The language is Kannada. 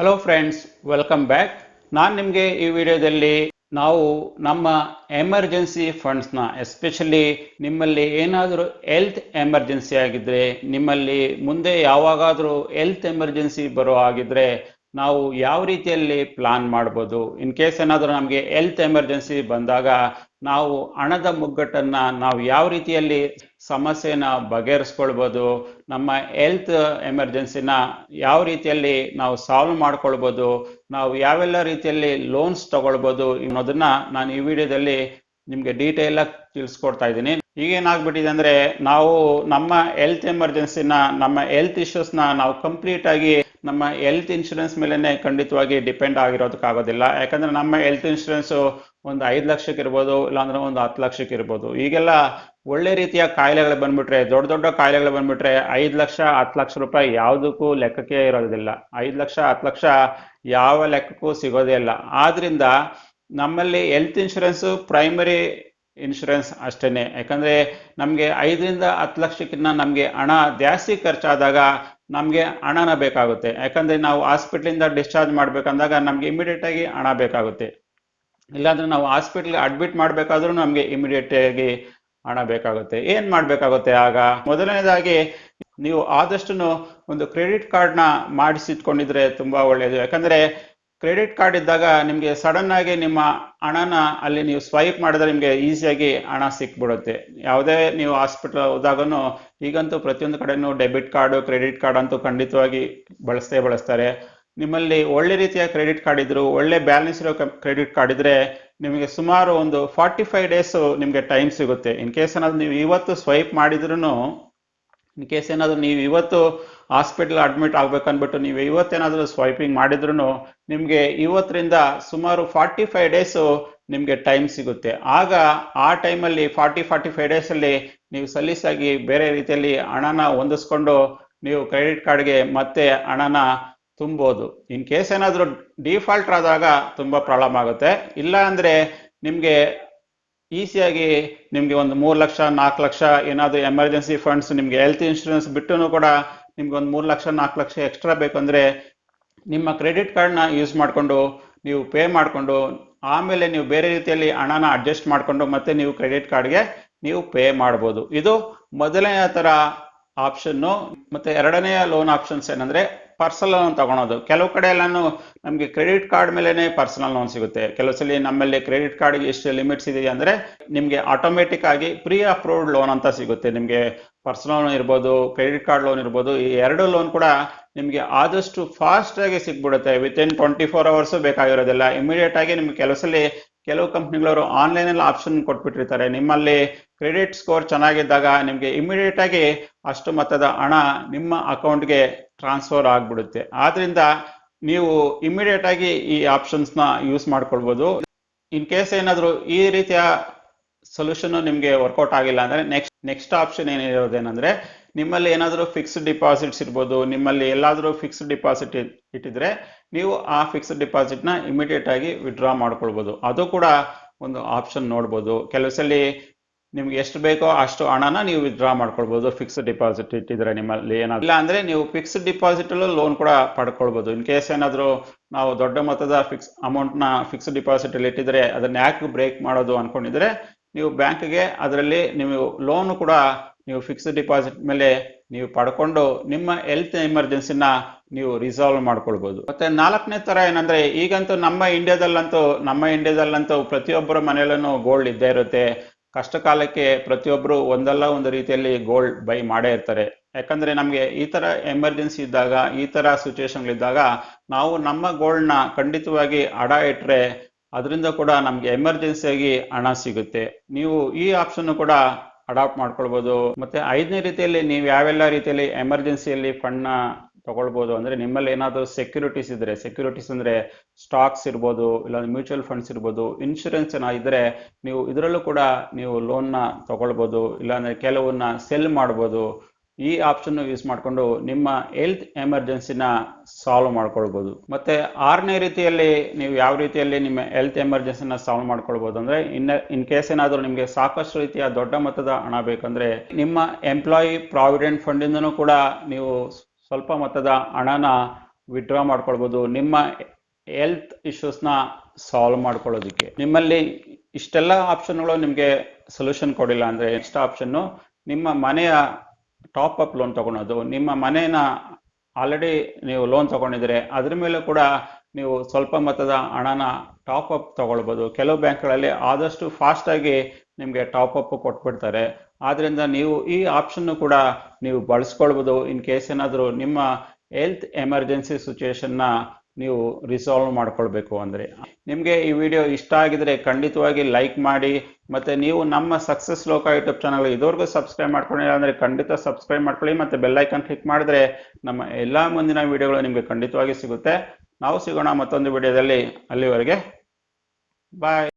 Hello friends, welcome back. ನಾನು ನಿಮಗೆ ಈ ವಿಡಿಯೋದಲ್ಲಿ ನಾವು ನಮ್ಮ ಎಮರ್ಜೆನ್ಸಿ ಫಂಡ್ಸ್ನ ಎಸ್ಪೆಷಲಿ ನಿಮ್ಮಲ್ಲಿ ಏನಾದರೂ ಹೆಲ್ತ್ ಎಮರ್ಜೆನ್ಸಿ ಆಗಿದ್ರೆ, ನಿಮ್ಮಲ್ಲಿ ಮುಂದೆ ಯಾವಾಗಾದರೂ ಹೆಲ್ತ್ ಎಮರ್ಜೆನ್ಸಿ ಬರೋ ಆಗಿದ್ರೆ ನಾವು ಯಾವ ರೀತಿಯಲ್ಲಿ ಪ್ಲಾನ್ ಮಾಡ್ಬೋದು. ಇನ್ ಕೇಸ್ ಏನಾದರೂ ನಮಗೆ ಹೆಲ್ತ್ ಎಮರ್ಜೆನ್ಸಿ ಬಂದಾಗ ನಾವು ಹಣದ ಮುಗ್ಗಟ್ಟನ್ನು ನಾವು ಯಾವ ರೀತಿಯಲ್ಲಿ ಸಮಸ್ಯೆನ ಬಗೆಹರಿಸ್ಕೊಳ್ಬೋದು, ನಮ್ಮ ಹೆಲ್ತ್ ಎಮರ್ಜೆನ್ಸಿನ ಯಾವ ರೀತಿಯಲ್ಲಿ ನಾವು ಸಾಲ್ವ್ ಮಾಡ್ಕೊಳ್ಬೋದು, ನಾವು ಯಾವೆಲ್ಲ ರೀತಿಯಲ್ಲಿ ಲೋನ್ಸ್ ತಗೊಳ್ಬೋದು ಅನ್ನೋದನ್ನ ನಾನು ಈ ವಿಡಿಯೋದಲ್ಲಿ ನಿಮಗೆ ಡೀಟೇಲ್ ಆಗಿ ತಿಳಿಸ್ಕೊಡ್ತಾ ಇದ್ದೀನಿ. ಈಗೇನಾಗ್ಬಿಟ್ಟಿದೆ ಅಂದ್ರೆ, ನಾವು ನಮ್ಮ ಹೆಲ್ತ್ ಎಮರ್ಜೆನ್ಸಿನ, ನಮ್ಮ ಹೆಲ್ತ್ ಇಶ್ಯೂಸ್ನ ನಾವು ಕಂಪ್ಲೀಟ್ ಆಗಿ ನಮ್ಮ ಹೆಲ್ತ್ ಇನ್ಶೂರೆನ್ಸ್ ಮೇಲೆನೆ ಖಂಡಿತವಾಗಿ ಡಿಪೆಂಡ್ ಆಗಿರೋದಕ್ಕಾಗೋದಿಲ್ಲ. ಯಾಕಂದ್ರೆ ನಮ್ಮ ಹೆಲ್ತ್ ಇನ್ಶೂರೆನ್ಸ್ ಒಂದು 5 ಲಕ್ಷಕ್ಕೆ ಇರ್ಬೋದು, ಇಲ್ಲಾಂದ್ರೆ ಒಂದು 10 ಲಕ್ಷಕ್ಕೆ ಇರ್ಬೋದು. ಈಗೆಲ್ಲ ಒಳ್ಳೆ ರೀತಿಯ ಕಾಯಿಲೆಗಳು ಬಂದ್ಬಿಟ್ರೆ, ದೊಡ್ಡ ದೊಡ್ಡ ಕಾಯಿಲೆಗಳು ಬಂದ್ಬಿಟ್ರೆ 5 ಲಕ್ಷ 10 ಲಕ್ಷ ರೂಪಾಯಿ ಯಾವುದಕ್ಕೂ ಲೆಕ್ಕಕ್ಕೆ ಇರೋದಿಲ್ಲ. 5 ಲಕ್ಷ 10 ಲಕ್ಷ ಯಾವ ಲೆಕ್ಕಕ್ಕೂ ಸಿಗೋದೇ ಇಲ್ಲ. ಆದ್ರಿಂದ ನಮ್ಮಲ್ಲಿ ಹೆಲ್ತ್ ಇನ್ಶೂರೆನ್ಸ್ ಪ್ರೈಮರಿ ಇನ್ಶೂರೆನ್ಸ್ ಅಷ್ಟೇನೆ. ಯಾಕಂದ್ರೆ ನಮಗೆ 5ರಿಂದ 10 ಲಕ್ಷಕ್ಕಿಂತ ನಮಗೆ ಹಣ ಜಾಸ್ತಿ ಖರ್ಚಾದಾಗ ನಮಗೆ ಹಣನ ಬೇಕಾಗುತ್ತೆ. ಯಾಕಂದ್ರೆ ನಾವು ಹಾಸ್ಪಿಟ್ಲಿಂದ ಡಿಸ್ಚಾರ್ಜ್ ಮಾಡ್ಬೇಕಂದಾಗ ನಮ್ಗೆ ಇಮಿಡಿಯೇಟ್ ಆಗಿ ಹಣ ಬೇಕಾಗುತ್ತೆ. ಇಲ್ಲಾಂದ್ರೆ ನಾವು ಹಾಸ್ಪಿಟ್ಲ್ ಅಡ್ಮಿಟ್ ಮಾಡ್ಬೇಕಾದ್ರೂ ನಮ್ಗೆ ಇಮಿಡಿಯೇಟ್ ಆಗಿ ಹಣ ಬೇಕಾಗುತ್ತೆ. ಏನ್ ಮಾಡ್ಬೇಕಾಗುತ್ತೆ ಆಗ? ಮೊದಲನೇದಾಗಿ ನೀವು ಆದಷ್ಟು ಒಂದು ಕ್ರೆಡಿಟ್ ಕಾರ್ಡ್ನ ಮಾಡಿಸಿಟ್ಕೊಂಡಿದ್ರೆ ತುಂಬಾ ಒಳ್ಳೆಯದು. ಯಾಕಂದ್ರೆ ಕ್ರೆಡಿಟ್ ಕಾರ್ಡ್ ಇದ್ದಾಗ ನಿಮಗೆ ಸಡನ್ ಆಗಿ ನಿಮ್ಮ ಹಣನ ಅಲ್ಲಿ ನೀವು ಸ್ವೈಪ್ ಮಾಡಿದ್ರೆ ನಿಮಗೆ ಈಸಿಯಾಗಿ ಹಣ ಸಿಕ್ಬಿಡುತ್ತೆ. ಯಾವುದೇ ನೀವು ಹಾಸ್ಪಿಟಲ್ ಹೋದಾಗನು, ಈಗಂತೂ ಪ್ರತಿಯೊಂದು ಕಡೆನೂ ಡೆಬಿಟ್ ಕಾರ್ಡು ಕ್ರೆಡಿಟ್ ಕಾರ್ಡ್ ಅಂತೂ ಖಂಡಿತವಾಗಿ ಬಳಸ್ತಾರೆ. ನಿಮ್ಮಲ್ಲಿ ಒಳ್ಳೆ ರೀತಿಯ ಕ್ರೆಡಿಟ್ ಕಾರ್ಡ್ ಇದ್ರು, ಒಳ್ಳೆ ಬ್ಯಾಲೆನ್ಸ್ ಇರೋ ಕ್ರೆಡಿಟ್ ಕಾರ್ಡ್ ಇದ್ರೆ ನಿಮಗೆ ಸುಮಾರು ಒಂದು 45 ಡೇಸ್ ನಿಮಗೆ ಟೈಮ್ ಸಿಗುತ್ತೆ. ಇನ್ ಕೇಸ್ ಏನಾದ್ರು ನೀವು ಇವತ್ತು ಸ್ವೈಪ್ ಮಾಡಿದ್ರು, ಇನ್ ಕೇಸ್ ಏನಾದ್ರು ನೀವು ಇವತ್ತು ಹಾಸ್ಪಿಟಲ್ ಅಡ್ಮಿಟ್ ಆಗ್ಬೇಕನ್ಬಿಟ್ಟು ನೀವು ಇವತ್ತೇನಾದ್ರೂ ಸ್ವೈಪಿಂಗ್ ಮಾಡಿದ್ರು ನಿಮಗೆ ಇವತ್ತರಿಂದ ಸುಮಾರು 45 ಡೇಸ್ ನಿಮಗೆ ಟೈಮ್ ಸಿಗುತ್ತೆ. ಆಗ ಆ ಟೈಮಲ್ಲಿ 45 ಡೇಸ್ ಅಲ್ಲಿ ನೀವು ಸಲೀಸಾಗಿ ಬೇರೆ ರೀತಿಯಲ್ಲಿ ಹಣನ ಹೊಂದಿಸ್ಕೊಂಡು ನೀವು ಕ್ರೆಡಿಟ್ ಕಾರ್ಡ್ಗೆ ಮತ್ತೆ ಹಣನ ತುಂಬೋದು. ಇನ್ ಕೇಸ್ ಏನಾದರೂ ಡಿಫಾಲ್ಟ್ ಆದಾಗ ತುಂಬಾ ಪ್ರಾಬ್ಲಮ್ ಆಗುತ್ತೆ. ಇಲ್ಲ ಅಂದ್ರೆ ನಿಮ್ಗೆ ಈಸಿಯಾಗಿ ನಿಮ್ಗೆ ಒಂದು 3 ಲಕ್ಷ 4 ಲಕ್ಷ ಏನಾದ್ರು ಎಮರ್ಜೆನ್ಸಿ ಫಂಡ್ಸ್ ನಿಮ್ಗೆ ಹೆಲ್ತ್ ಇನ್ಶೂರೆನ್ಸ್ ಬಿಟ್ಟು ಕೂಡ ನಿಮ್ಗೆ ಒಂದು 3 ಲಕ್ಷ 4 ಲಕ್ಷ ಎಕ್ಸ್ಟ್ರಾ ಬೇಕಂದ್ರೆ ನಿಮ್ಮ ಕ್ರೆಡಿಟ್ ಕಾರ್ಡ್ನ ಯೂಸ್ ಮಾಡಿಕೊಂಡು ನೀವು ಪೇ ಮಾಡಿಕೊಂಡು ಆಮೇಲೆ ನೀವು ಬೇರೆ ರೀತಿಯಲ್ಲಿ ಹಣನ ಅಡ್ಜಸ್ಟ್ ಮಾಡಿಕೊಂಡು ಮತ್ತೆ ನೀವು ಕ್ರೆಡಿಟ್ ಕಾರ್ಡ್ಗೆ ನೀವು ಪೇ ಮಾಡ್ಬೋದು. ಇದು ಮೊದಲನೆಯ ತರ ಆಪ್ಷನ್ನು. ಮತ್ತೆ ಎರಡನೆಯ ಲೋನ್ ಆಪ್ಷನ್ಸ್ ಏನಂದ್ರೆ ಪರ್ಸನಲ್ ಲೋನ್ ತಗೊಳೋದು. ಕೆಲವು ಕಡೆ ಎಲ್ಲಾನು ನಮಗೆ ಕ್ರೆಡಿಟ್ ಕಾರ್ಡ್ ಮೇಲೆನೆ ಪರ್ಸನಲ್ ಲೋನ್ ಸಿಗುತ್ತೆ. ಕೆಲವು ಸಲ ನಮ್ಮಲ್ಲಿ ಕ್ರೆಡಿಟ್ ಕಾರ್ಡ್ಗೆ ಎಷ್ಟು ಲಿಮಿಟ್ಸ್ ಇದೆಯಾ ಅಂದ್ರೆ ನಿಮ್ಗೆ ಆಟೋಮೆಟಿಕ್ ಆಗಿ ಪ್ರೀ ಅಪ್ರೂವ್ಡ್ ಲೋನ್ ಅಂತ ಸಿಗುತ್ತೆ. ನಿಮ್ಗೆ ಪರ್ಸನಲ್ ಲೋನ್ ಇರ್ಬೋದು, ಕ್ರೆಡಿಟ್ ಕಾರ್ಡ್ ಲೋನ್ ಇರ್ಬೋದು, ಈ ಎರಡು ಲೋನ್ ಕೂಡ ನಿಮ್ಗೆ ಆದಷ್ಟು ಫಾಸ್ಟ್ ಆಗಿ ಸಿಕ್ಬಿಡುತ್ತೆ. Within 24 hours ಬೇಕಾಗಿರೋದಿಲ್ಲ. ಇಮಿಡಿಯೇಟ್ ಆಗಿ ನಿಮ್ಗೆ ಕೆಲವು ಕಂಪ್ನಿಗಳವರು ಆನ್ಲೈನ್ ಅಲ್ಲಿ ಆಪ್ಷನ್ ಕೊಟ್ಬಿಟ್ಟಿರ್ತಾರೆ. ನಿಮ್ಮಲ್ಲಿ ಕ್ರೆಡಿಟ್ ಸ್ಕೋರ್ ಚೆನ್ನಾಗಿದ್ದಾಗ ನಿಮ್ಗೆ ಇಮಿಡಿಯೇಟ್ ಆಗಿ ಅಷ್ಟು ಮೊತ್ತದ ಹಣ ನಿಮ್ಮ ಅಕೌಂಟ್ಗೆ ಟ್ರಾನ್ಸ್ಫರ್ ಆಗ್ಬಿಡುತ್ತೆ. ಆದ್ರಿಂದ ನೀವು ಇಮಿಡಿಯೇಟ್ ಆಗಿ ಈ ಆಪ್ಷನ್ಸ್ ನ ಯೂಸ್ ಮಾಡ್ಕೊಳ್ಬಹುದು. ಇನ್ ಕೇಸ್ ಏನಾದ್ರು ಈ ರೀತಿಯ ಸೊಲ್ಯೂಷನ್ ನಿಮ್ಗೆ ವರ್ಕೌಟ್ ಆಗಿಲ್ಲ ಅಂದ್ರೆ ನೆಕ್ಸ್ಟ್ ಆಪ್ಷನ್ ಏನಿರೋದೇನಂದ್ರೆ, ನಿಮ್ಮಲ್ಲಿ ಏನಾದರೂ ಫಿಕ್ಸ್ಡ್ ಡಿಪಾಸಿಟ್ಸ್ ಇರ್ಬೋದು, ನಿಮ್ಮಲ್ಲಿ ಎಲ್ಲಾದರೂ ಫಿಕ್ಸ್ಡ್ ಡಿಪಾಸಿಟ್ ಇಟ್ಟಿದ್ರೆ ನೀವು ಆ ಫಿಕ್ಸ್ಡ್ ಡಿಪಾಸಿಟ್ ನ ಇಮಿಡಿಯೇಟ್ ಆಗಿ ವಿಡ್ರಾ ಮಾಡ್ಕೊಳ್ಬಹುದು. ಅದು ಕೂಡ ಒಂದು ಆಪ್ಷನ್ ನೋಡ್ಬೋದು. ಕೆಲವು ಸಲ ನಿಮ್ಗೆ ಎಷ್ಟು ಬೇಕೋ ಅಷ್ಟು ಹಣನ ನೀವು ವಿಡ್ರಾ ಮಾಡ್ಕೊಳ್ಬಹುದು ಫಿಕ್ಸ್ಡ್ ಡಿಪಾಸಿಟ್ ಇಟ್ಟಿದ್ರೆ. ನಿಮ್ಮಲ್ಲಿ ಏನಾದ್ರು ಇಲ್ಲ ಅಂದ್ರೆ ನೀವು ಫಿಕ್ಸ್ಡ್ ಡಿಪಾಸಿಟ್ ಲೋನ್ ಕೂಡ ಪಡ್ಕೊಳ್ಬಹುದು. ಇನ್ ಕೇಸ್ ಏನಾದ್ರು ನಾವು ದೊಡ್ಡ ಮೊತ್ತದ ಅಮೌಂಟ್ ನ ಫಿಕ್ಸ್ಡ್ ಡಿಪಾಸಿಟ್ ಅಲ್ಲಿ ಇಟ್ಟಿದ್ರೆ ಅದನ್ನ ಯಾಕೆ ಬ್ರೇಕ್ ಮಾಡೋದು ಅನ್ಕೊಂಡಿದ್ರೆ ನೀವು ಬ್ಯಾಂಕ್ಗೆ ಅದರಲ್ಲಿ ನೀವು ಲೋನ್ ಕೂಡ ನೀವು ಫಿಕ್ಸ್ಡ್ ಡಿಪಾಸಿಟ್ ಮೇಲೆ ನೀವು ಪಡ್ಕೊಂಡು ನಿಮ್ಮ ಹೆಲ್ತ್ ಎಮರ್ಜೆನ್ಸಿನ ನೀವು ರಿಸಾಲ್ವ್ ಮಾಡ್ಕೊಳ್ಬಹುದು. ಮತ್ತೆ ನಾಲ್ಕನೇ ತರ ಏನಂದ್ರೆ, ಈಗಂತೂ ನಮ್ಮ ಇಂಡಿಯಾದಲ್ಲಂತೂ ಪ್ರತಿಯೊಬ್ಬರ ಮನೆಯಲ್ಲೂ ಗೋಲ್ಡ್ ಇದ್ದೇ ಇರುತ್ತೆ. ಕಷ್ಟ ಕಾಲಕ್ಕೆ ಪ್ರತಿಯೊಬ್ರು ಒಂದಲ್ಲ ಒಂದು ರೀತಿಯಲ್ಲಿ ಗೋಲ್ಡ್ ಬೈ ಮಾಡೇ ಇರ್ತಾರೆ. ಯಾಕಂದ್ರೆ ನಮ್ಗೆ ಈ ತರ ಎಮರ್ಜೆನ್ಸಿ ಇದ್ದಾಗ, ಈ ತರ ಸಿಚುವೇಶನ್ ಇದ್ದಾಗ ನಾವು ನಮ್ಮ ಗೋಲ್ಡ್ ನ ಖಂಡಿತವಾಗಿ ಅಡ ಇಟ್ರೆ ಅದರಿಂದ ಕೂಡ ನಮ್ಗೆ ಎಮರ್ಜೆನ್ಸಿಯಾಗಿ ಹಣ ಸಿಗುತ್ತೆ. ನೀವು ಈ ಆಪ್ಷನ್ ಕೂಡ ಅಡಾಪ್ಟ್ ಮಾಡ್ಕೊಳ್ಬಹುದು. ಮತ್ತೆ 5ನೇ ರೀತಿಯಲ್ಲಿ ನೀವು ಯಾವೆಲ್ಲ ರೀತಿಯಲ್ಲಿ ಎಮರ್ಜೆನ್ಸಿಯಲ್ಲಿ ಫಂಡ್ ನ ತಗೊಳ್ಬಹುದು ಅಂದ್ರೆ, ನಿಮ್ಮಲ್ಲಿ ಏನಾದ್ರು ಸೆಕ್ಯೂರಿಟೀಸ್ ಇದ್ರೆ, ಸೆಕ್ಯೂರಿಟೀಸ್ ಅಂದ್ರೆ ಸ್ಟಾಕ್ಸ್ ಇರ್ಬೋದು, ಇಲ್ಲ ಮ್ಯೂಚುವಲ್ ಫಂಡ್ಸ್ ಇರ್ಬೋದು, ಇನ್ಶೂರೆನ್ಸ್ ಇದ್ರೆ ನೀವು ಇದರಲ್ಲೂ ಕೂಡ ನೀವು ಲೋನ್ ನ ತಗೊಳ್ಬಹುದು. ಇಲ್ಲಾಂದ್ರೆ ಕೆಲವನ್ನ ಸೆಲ್ ಮಾಡ್ಬೋದು. ಈ ಆಪ್ಷನ್ ಯೂಸ್ ಮಾಡಿಕೊಂಡು ನಿಮ್ಮ ಹೆಲ್ತ್ ಎಮರ್ಜೆನ್ಸಿನ ಸಾಲ್ವ್ ಮಾಡ್ಕೊಳ್ಬಹುದು. ಮತ್ತೆ 6ನೇ ರೀತಿಯಲ್ಲಿ ನೀವು ಯಾವ ರೀತಿಯಲ್ಲಿ ನಿಮ್ಮ ಹೆಲ್ತ್ ಎಮರ್ಜೆನ್ಸಿನ ಸಾಲ್ವ್ ಮಾಡ್ಕೊಳ್ಬಹುದು ಅಂದ್ರೆ, ಇನ್ ಕೇಸ್ ಏನಾದರೂ ನಿಮಗೆ ಸಾಕಷ್ಟು ರೀತಿಯ ದೊಡ್ಡ ಮೊತ್ತದ ಹಣ ಬೇಕಂದ್ರೆ ನಿಮ್ಮ ಎಂಪ್ಲಾಯಿ ಪ್ರಾವಿಡೆಂಟ್ ಫಂಡ್ ಇಂದನೂ ಕೂಡ ನೀವು ಸ್ವಲ್ಪ ಮೊತ್ತದ ಹಣನ ವಿಡ್ರಾ ಮಾಡ್ಕೊಳ್ಬೋದು ನಿಮ್ಮ ಹೆಲ್ತ್ ಇಶ್ಯೂಸ್ನ ಸಾಲ್ವ್ ಮಾಡ್ಕೊಳ್ಳೋದಕ್ಕೆ. ನಿಮ್ಮಲ್ಲಿ ಇಷ್ಟೆಲ್ಲ ಆಪ್ಷನ್ಗಳು ನಿಮಗೆ ಸೊಲ್ಯೂಷನ್ ಕೊಡಿಲ್ಲ ಅಂದರೆ ನೆಕ್ಸ್ಟ್ ಆಪ್ಷನ್ನು ನಿಮ್ಮ ಮನೆಯ ಟಾಪ್ ಅಪ್ ಲೋನ್ ತಗೊಳೋದು. ನಿಮ್ಮ ಮನೇನ ಆಲ್ರೆಡಿ ನೀವು ಲೋನ್ ತಗೊಂಡಿದ್ರೆ ಅದ್ರ ಮೇಲೆ ಕೂಡ ನೀವು ಸ್ವಲ್ಪ ಮೊತ್ತದ ಹಣನ ಟಾಪ್ ಅಪ್ ತಗೊಳ್ಬೋದು. ಕೆಲವು ಬ್ಯಾಂಕ್ಗಳಲ್ಲಿ ಆದಷ್ಟು ಫಾಸ್ಟಾಗಿ ನಿಮಗೆ ಟಾಪ್ ಅಪ್ ಕೊಟ್ಬಿಡ್ತಾರೆ. ಆದ್ದರಿಂದ ನೀವು ಈ ಆಪ್ಷನ್ನು ಕೂಡ ನೀವು ಬಳಸ್ಕೊಳ್ಬೋದು ಇನ್ ಕೇಸ್ ಏನಾದರೂ ನಿಮ್ಮ ಹೆಲ್ತ್ ಎಮರ್ಜೆನ್ಸಿ ಸಿಚುವೇಶನ್ನ ನೀವು ರಿಸಾಲ್ವ್ ಮಾಡ್ಕೊಳ್ಬೇಕು ಅಂದರೆ. ನಿಮಗೆ ಈ ವಿಡಿಯೋ ಇಷ್ಟ ಆಗಿದ್ರೆ ಖಂಡಿತವಾಗಿ ಲೈಕ್ ಮಾಡಿ, ಮತ್ತು ನೀವು ನಮ್ಮ ಸಕ್ಸಸ್ ಲೋಕ ಯೂಟ್ಯೂಬ್ ಚಾನಲ್ ಇದುವರೆಗೂ ಸಬ್ಸ್ಕ್ರೈಬ್ ಮಾಡ್ಕೊಂಡಿಲ್ಲ ಅಂದರೆ ಖಂಡಿತ ಸಬ್ಸ್ಕ್ರೈಬ್ ಮಾಡ್ಕೊಳ್ಳಿ, ಮತ್ತು ಬೆಲ್ಲೈಕನ್ ಕ್ಲಿಕ್ ಮಾಡಿದ್ರೆ ನಮ್ಮ ಎಲ್ಲ ಮುಂದಿನ ವಿಡಿಯೋಗಳು ನಿಮಗೆ ಖಂಡಿತವಾಗಿ ಸಿಗುತ್ತೆ. ನಾವು ಸಿಗೋಣ ಮತ್ತೊಂದು ವಿಡಿಯೋದಲ್ಲಿ. ಅಲ್ಲಿವರೆಗೆ ಬಾಯ್.